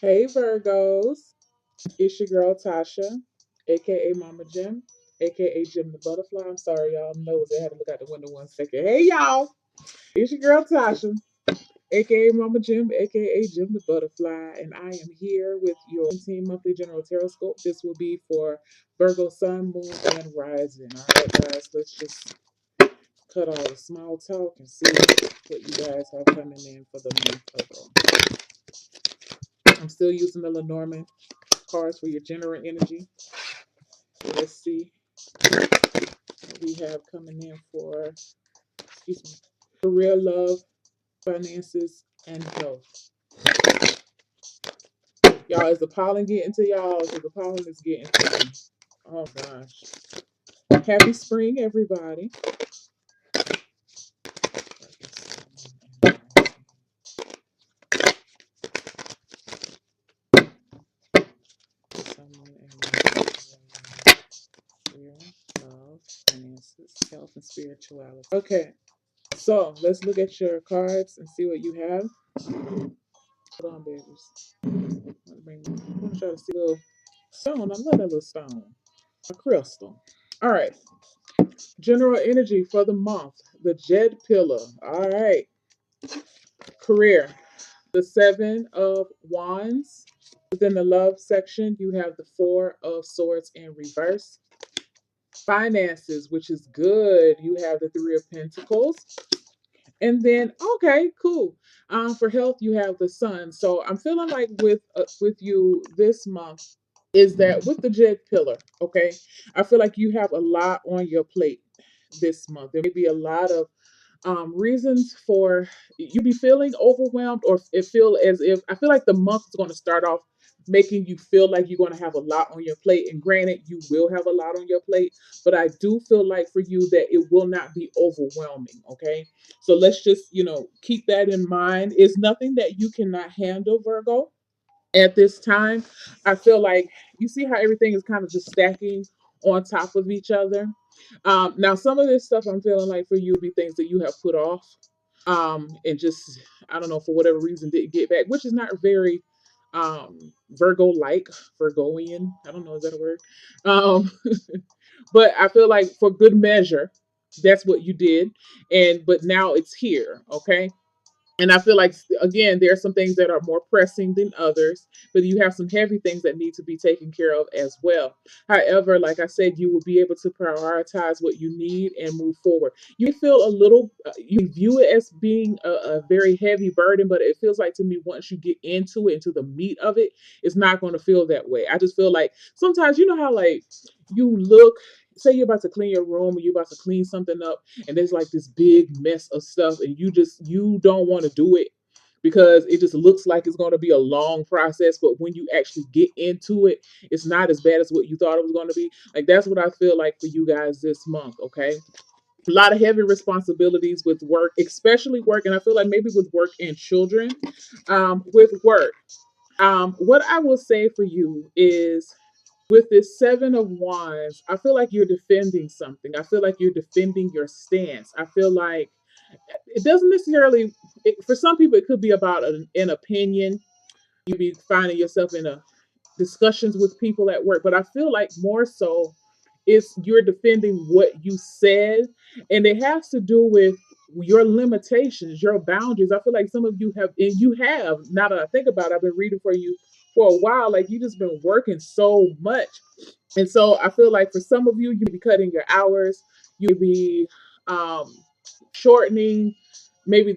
Hey Virgos, it's your girl Tasha, aka Mama Jim, aka Jim the Butterfly. I'm sorry, y'all. Nose. I had to look out the window 1 second. Hey y'all, it's your girl Tasha, aka Mama Jim, aka Jim the Butterfly, and I am here with your 17 monthly general horoscope. This will be for Virgo Sun, Moon, and Rising. All right, guys, let's just cut all the small talk and see what you guys have coming in for the month of April. I'm still using the Lenormand cards for your general energy. Let's see what we have coming in for, excuse me, career, love, finances, and health. Y'all, is the pollen getting to y'all? Because the pollen is getting to me. Oh gosh. Happy spring, everybody. Career, love, finances, health, and spirituality. Okay, so let's look at your cards and see what you have. Hold on, babies. I'm gonna try to see a little stone. I love that little stone. A crystal. All right. General energy for the month. The Jed Pillar. All right. Career. The Seven of Wands. Within the love section, you have the Four of Swords in reverse. Finances, which is good. You have the Three of Pentacles. And then, okay, cool. For health, you have the Sun. So I'm feeling like with you this month is that with the Jed Pillar, okay, I feel like you have a lot on your plate this month. There may be a lot of reasons for you be feeling overwhelmed, or it feel as if I feel like the month is going to start off making you feel like you're going to have a lot on your plate. And granted, you will have a lot on your plate, but I do feel like for you that it will not be overwhelming. Okay, so let's just keep that in mind. It's nothing that you cannot handle, Virgo, at this time. I feel like you see how everything is kind of just stacking on top of each other. Now, some of this stuff I'm feeling like for you be things that you have put off, and just I don't know, for whatever reason didn't get back, which is not very Virgo like, Virgoian. I don't know, is that a word? Um, but I feel like for good measure, that's what you did, and but now it's here. Okay, and I feel like, again, there are some things that are more pressing than others, but you have some heavy things that need to be taken care of as well. However, like I said, you will be able to prioritize what you need and move forward. You feel a little, you view it as being a very heavy burden, but it feels like to me, once you get into it, into the meat of it, it's not going to feel that way. I just feel like sometimes, you know how like you look, say you're about to clean your room or you're about to clean something up, and there's like this big mess of stuff, and you don't want to do it because it just looks like it's going to be a long process, but when you actually get into it, it's not as bad as what you thought it was going to be. Like, that's what I feel like for you guys this month. Okay, a lot of heavy responsibilities with work, especially work, and I feel like maybe with work and children. With work, what I will say for you is, with this Seven of Wands, I feel like you're defending something. I feel like you're defending your stance. I feel like it doesn't necessarily, for some people, it could be about an opinion. You be finding yourself in a discussions with people at work, but I feel like more so it's you're defending what you said, and it has to do with your limitations, your boundaries. I feel like some of you have, and you have, now that I think about it, I've been reading for you for a while, like you just been working so much. And so I feel like for some of you, you be cutting your hours, you be um, shortening maybe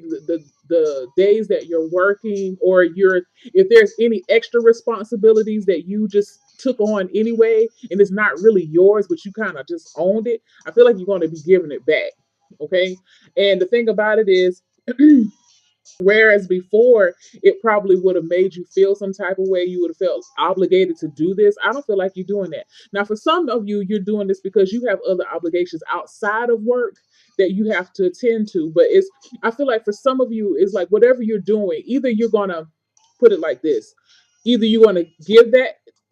the days that you're working, or you're, if there's any extra responsibilities that you just took on anyway, and it's not really yours, but you kind of just owned it, I feel like you're going to be giving it back. Okay. And the thing about it is, whereas before, it probably would have made you feel some type of way. You would have felt obligated to do this. I don't feel like you're doing that. Now, for some of you, you're doing this because you have other obligations outside of work that you have to attend to. But I feel like for some of you, it's like whatever you're doing, either you're going to put it like this, either you're going to give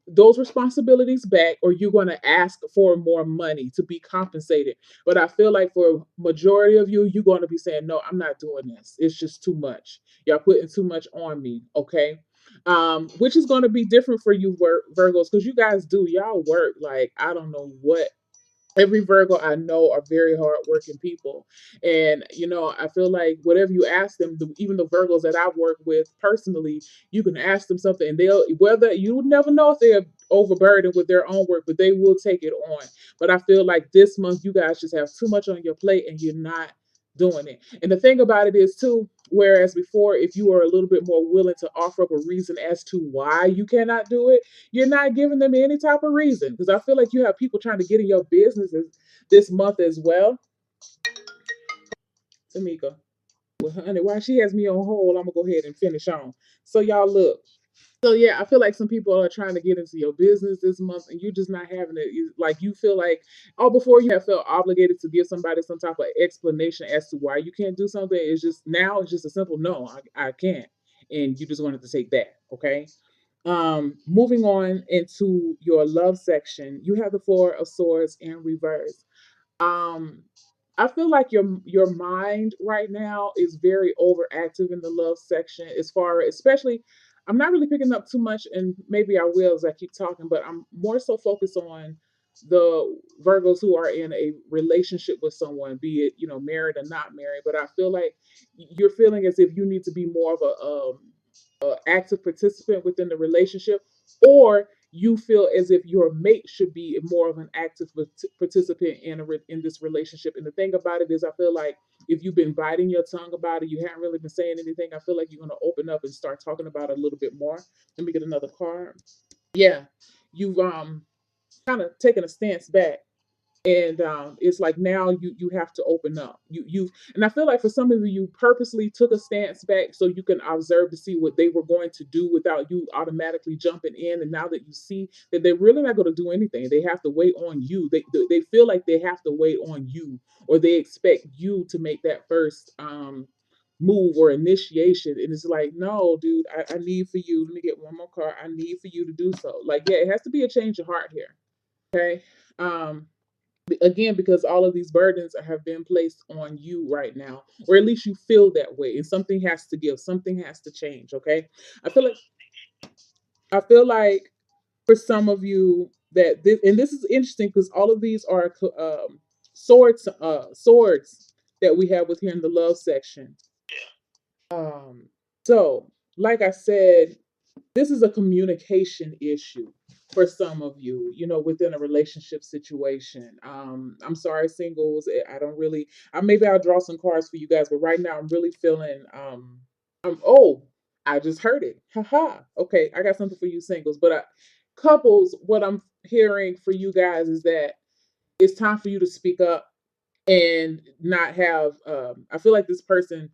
those responsibilities back, or you're going to ask for more money to be compensated. But I feel like for majority of you, you're going to be saying, no, I'm not doing this. It's just too much. Y'all putting too much on me. Okay. which is going to be different for you Virgos, because you guys do y'all work like I don't know what. Every Virgo I know are very hardworking people, and I feel like whatever you ask them, even the Virgos that I've worked with personally, you can ask them something, and they'll whether you would never know if they're overburdened with their own work, but they will take it on. But I feel like this month you guys just have too much on your plate, and you're not doing it. And the thing about it is too, whereas before, if you were a little bit more willing to offer up a reason as to why you cannot do it, you're not giving them any type of reason, because I feel like you have people trying to get in your businesses this month as well. Tamika, well, honey, while she has me on hold, I'm gonna go ahead and finish on. So y'all look. So yeah, I feel like some people are trying to get into your business this month, and you're just not having it. Like you feel like, oh, before you have felt obligated to give somebody some type of explanation as to why you can't do something. It's just now it's just a simple no, I can't, and you just wanted to take that, okay? Moving on into your love section, you have the Four of Swords in reverse. um I feel like your mind right now is very overactive in the love section, as far especially I'm not really picking up too much, and maybe I will as I keep talking, but I'm more so focused on the Virgos who are in a relationship with someone, be it married or not married. But I feel like you're feeling as if you need to be more of a active participant within the relationship, or you feel as if your mate should be more of an active participant in this relationship. And the thing about it is, I feel like if you've been biting your tongue about it, you haven't really been saying anything. I feel like you're going to open up and start talking about it a little bit more. Let me get another card. Yeah, you've kind of taken a stance back, and it's like now you have to open up. And I feel like for some of you purposely took a stance back so you can observe to see what they were going to do without you automatically jumping in. And now that you see that they're really not going to do anything, they have to wait on you. They feel like they have to wait on you, or they expect you to make that first move or initiation. And it's like, no, dude, I need for you. Let me get one more card. I need for you to do so. Like, yeah, it has to be a change of heart here. Okay. Again, because all of these burdens have been placed on you right now, or at least you feel that way, and something has to give, something has to change. Okay. i feel like I feel like for some of you that this, and this is interesting because all of these are swords that we have with here in the love section. So like I said, this is a communication issue for some of you, within a relationship situation. I'm sorry, singles. I don't really. Maybe I'll draw some cards for you guys, but right now I'm really feeling. Oh, I just heard it. Haha. Okay, I got something for you, singles. But couples, what I'm hearing for you guys is that it's time for you to speak up and not have. I feel like this person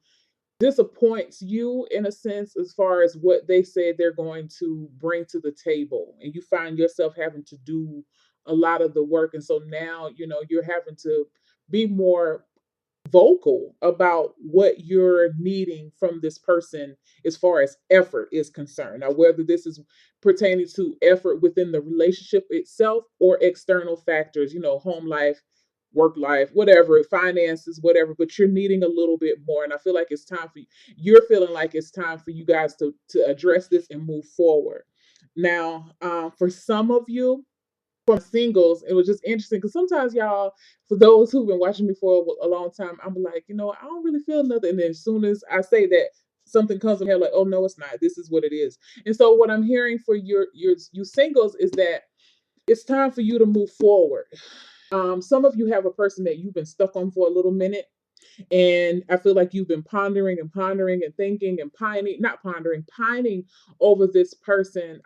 disappoints you in a sense as far as what they said they're going to bring to the table, and you find yourself having to do a lot of the work. And so now you're having to be more vocal about what you're needing from this person as far as effort is concerned. Now, whether this is pertaining to effort within the relationship itself or external factors, home life, work life, whatever, finances, whatever, but you're needing a little bit more. And I feel like it's time for you. You're feeling like it's time for you guys to address this and move forward. Now, for some of you, from singles, it was just interesting because sometimes y'all, for those who've been watching me for a long time, I'm like, I don't really feel nothing. And then as soon as I say that, something comes in my head like, oh no, it's not. This is what it is. And so what I'm hearing for you singles is that it's time for you to move forward. Some of you have a person that you've been stuck on for a little minute. And I feel like you've been pondering and pondering and thinking and pining over this person.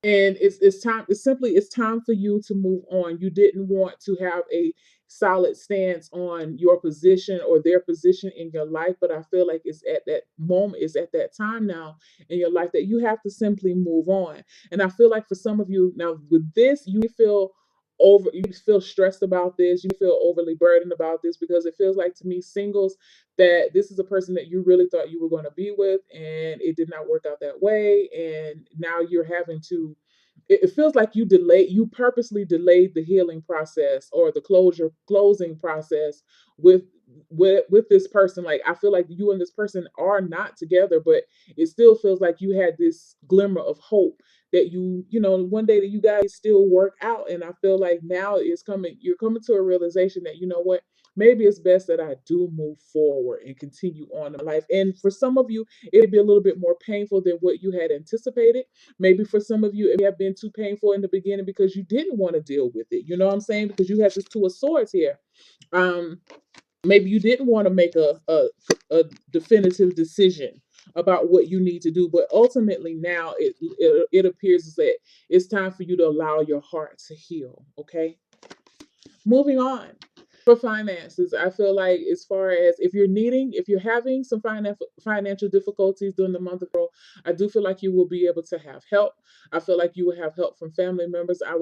And it's time, it's time for you to move on. You didn't want to have a solid stance on your position or their position in your life, but I feel like it's at that moment, it's at that time now in your life that you have to simply move on. And I feel like for some of you now with this, you feel stressed about this, you feel overly burdened about this, because it feels like to me, singles, that this is a person that you really thought you were going to be with, and it did not work out that way. And now you're having to, it feels like you purposely delayed the healing process or the closing process with with this person. Like, I feel like you and this person are not together, but it still feels like you had this glimmer of hope that you know, one day that you guys still work out. And I feel like now it's coming, you're coming to a realization that, you know what, maybe it's best that I do move forward and continue on in my life. And for some of you, it'd be a little bit more painful than what you had anticipated. Maybe for some of you, it may have been too painful in the beginning because you didn't want to deal with it. You know what I'm saying? Because you have this two of swords here. Um, Maybe you didn't want to make a definitive decision about what you need to do, but ultimately now it appears that it's time for you to allow your heart to heal. Okay, moving on. For finances, I feel like, as far as if you're having some financial difficulties during the month of April, I do feel like you will be able to have help. I feel like you will have help from family members. I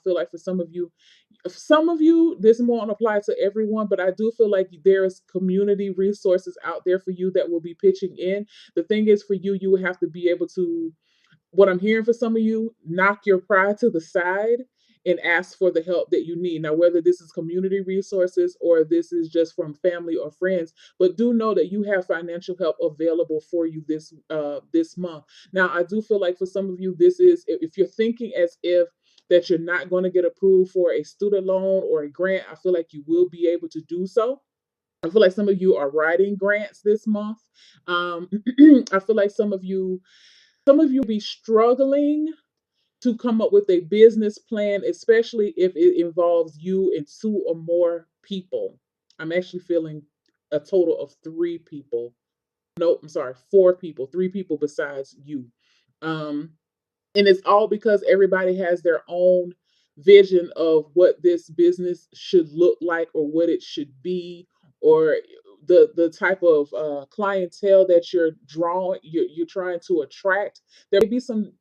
feel like for some of you, this won't apply to everyone, but I do feel like there's community resources out there for you that will be pitching in. The thing is, for you, you will have to be able to, what I'm hearing for some of you, knock your pride to the side and ask for the help that you need. Now, whether this is community resources or this is just from family or friends, but do know that you have financial help available for you this month. Now, I do feel like for some of you, this is, if you're thinking as if that you're not going to get approved for a student loan or a grant, I feel like you will be able to do so. I feel like some of you are writing grants this month. I feel like some of you be struggling to come up with a business plan, especially if it involves you and two or more people. I'm actually feeling a total of three people. Nope, I'm sorry, four people, three people besides you. Um, and it's all because everybody has their own vision of what this business should look like, or what it should be, or the type of clientele that you're trying to attract. There may be some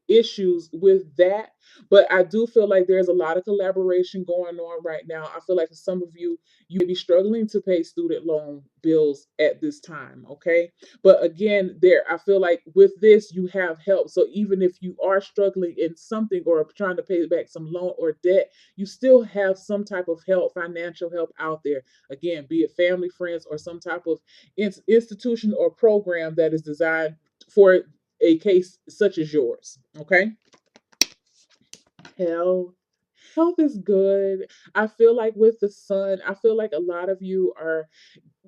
issues with that, but I do feel like there's a lot of collaboration going on right now. I feel like some of you may be struggling to pay student loan bills at this time. Okay, but again, there, I feel like with this, you have help. So even if you are struggling in something or trying to pay back some loan or debt, you still have some type of help, financial help out there. Again, be it family, friends, or some type of institution or program that is designed for a case such as yours. Okay. Health. Health is good. I feel like with the sun, I feel like a lot of you are,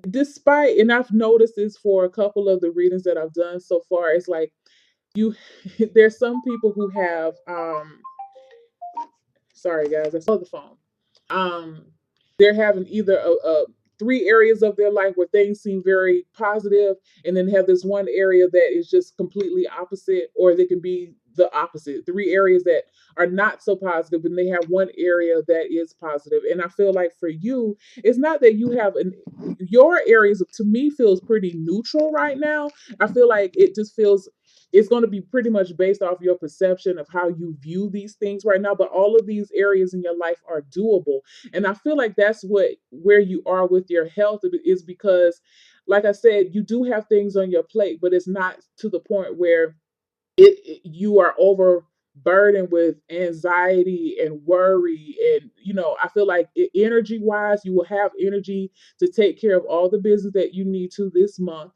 despite, and I've noticed this for a couple of the readings that I've done so far, it's like you there's some people who have sorry guys, I saw the phone. Um, they're having either a three areas of their life where things seem very positive, and then have this one area that is just completely opposite, or they can be the opposite. Three areas that are not so positive, and they have one area that is positive. And I feel like for you, it's not that you have your areas, to me, feels pretty neutral right now. I feel like it just feels, it's going to be pretty much based off your perception of how you view these things right now, but all of these areas in your life are doable. And I feel like that's where you are with your health, is because, like I said, you do have things on your plate, but it's not to the point where you are overburdened with anxiety and worry. And I feel like, energy wise, you will have energy to take care of all the business that you need to this month.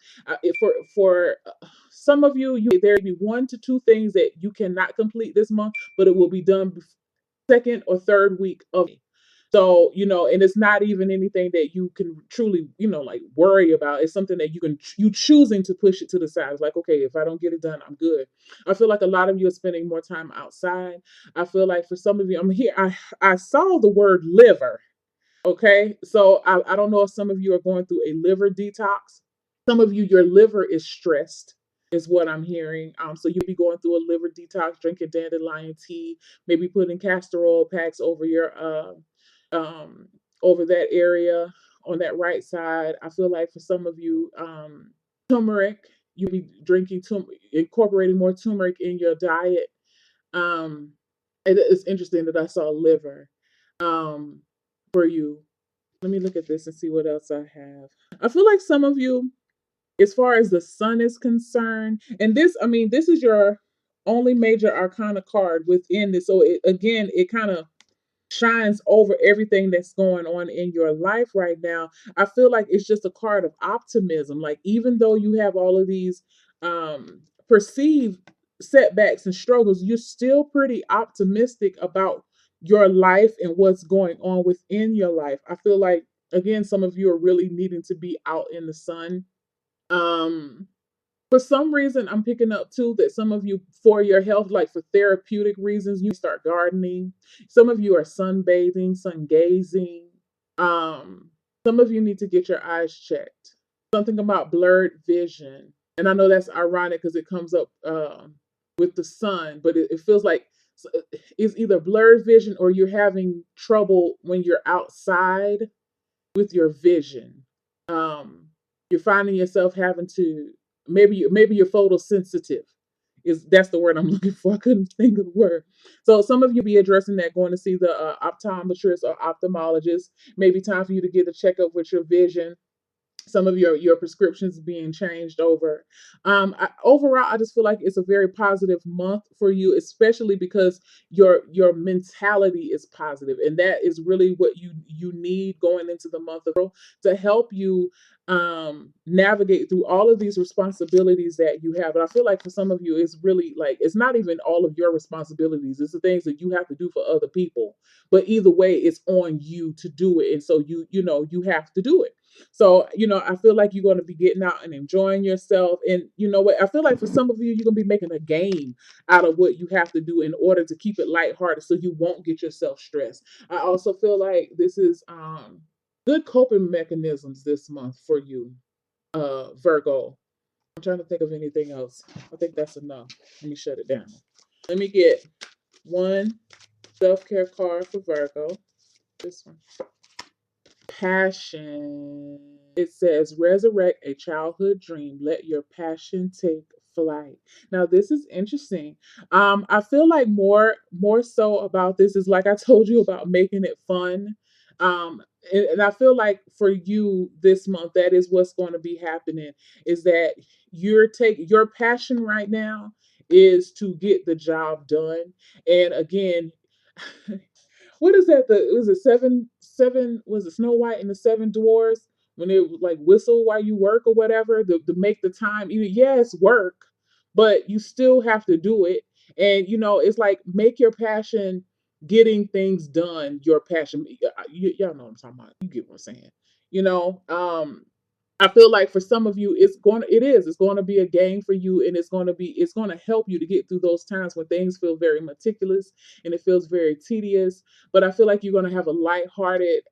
For some of you, there may be 1 to 2 things that you cannot complete this month, but it will be done second or third week of May. So, and it's not even anything that you can truly, like, worry about. It's something that you choosing to push it to the side. It's like, okay, if I don't get it done, I'm good. I feel like a lot of you are spending more time outside. I feel like for some of you, I'm here. I saw the word liver. Okay. So I don't know if some of you are going through a liver detox. Some of you, your liver is stressed, is what I'm hearing. So you'll be going through a liver detox, drinking dandelion tea, maybe putting castor oil packs over your um over that area on that right side. I feel like for some of you, turmeric, you'll be incorporating more turmeric in your diet. Um, it's interesting that I saw liver um for you. Let me look at this and see what else I have. I feel like some of you, as far as the sun is concerned, and this, I mean, this is your only major arcana card within this. So it, again, it kind of shines over everything that's going on in your life right now. I feel like it's just a card of optimism. Like even though you have all of these perceived setbacks and struggles, you're still pretty optimistic about your life and what's going on within your life. I feel like again, some of you are really needing to be out in the sun. Um, for some reason, I'm picking up too that some of you, for your health, like for therapeutic reasons, you start gardening. Some of you are sunbathing, sun gazing. Um, some of you need to get your eyes checked. Something about blurred vision, and I know that's ironic because it comes up with the sun, but it feels like it's either blurred vision or you're having trouble when you're outside with your vision. Um, you're finding yourself having to maybe you're photosensitive. Is that's the word I'm looking for? I couldn't think of the word. So some of you be addressing that, going to see the optometrist or ophthalmologist. Maybe time for you to get a checkup with your vision, some of your prescriptions being changed over. Overall, I just feel like it's a very positive month for you, especially because your mentality is positive, and that is really what you need going into the month of April to help you navigate through all of these responsibilities that you have. And I feel like for some of you, it's really like it's not even all of your responsibilities; it's the things that you have to do for other people. But either way, it's on you to do it, and so you have to do it. So, I feel like you're going to be getting out and enjoying yourself. And you know what? I feel like for some of you, you're going to be making a game out of what you have to do in order to keep it lighthearted so you won't get yourself stressed. I also feel like this is good coping mechanisms this month for you, Virgo. I'm trying to think of anything else. I think that's enough. Let me shut it down. Let me get one self care card for Virgo. This one. Passion. It says, resurrect a childhood dream. Let your passion take flight. Now, this is interesting. I feel like more so about this is like I told you about making it fun. And I feel like for you this month, that is what's going to be happening. Is that your passion right now is to get the job done. And again, what is that? Was it seven? Was it Snow White and the Seven Dwarfs when they would like whistle while you work or whatever to make the time? Yes, work, but you still have to do it. And it's like make your passion getting things done your passion. Y'all know what I'm talking about. You get what I'm saying? You know, um, I feel like for some of you, it's going to be a game for you, and it's going to help you to get through those times when things feel very meticulous and it feels very tedious. But I feel like you're going to have a lighthearted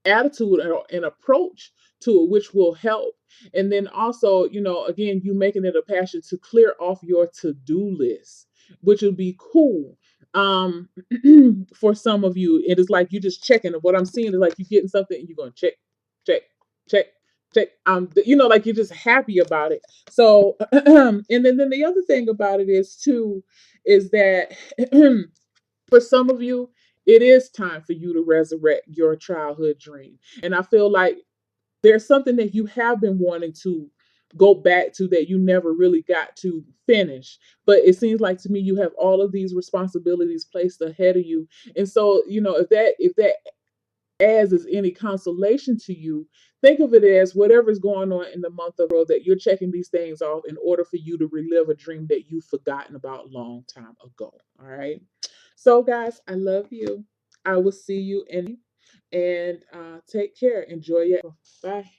attitude and approach to it, which will help. And then also, again, you making it a passion to clear off your to-do list, which would be cool. Um, for some of you, it is like you just checking. What I'm seeing is like you getting something and you're going to check, check, check, check. Like you're just happy about it. So, and then the other thing about it is too, is that for some of you, it is time for you to resurrect your childhood dream. And I feel like there's something that you have been wanting to go back to that you never really got to finish. But it seems like to me you have all of these responsibilities placed ahead of you. And so, if that as is any consolation to you, think of it as whatever's going on in the month of April that you're checking these things off in order for you to relive a dream that you've forgotten about a long time ago. All right. So, guys, I love you. I will see you and take care. Enjoy your. Bye.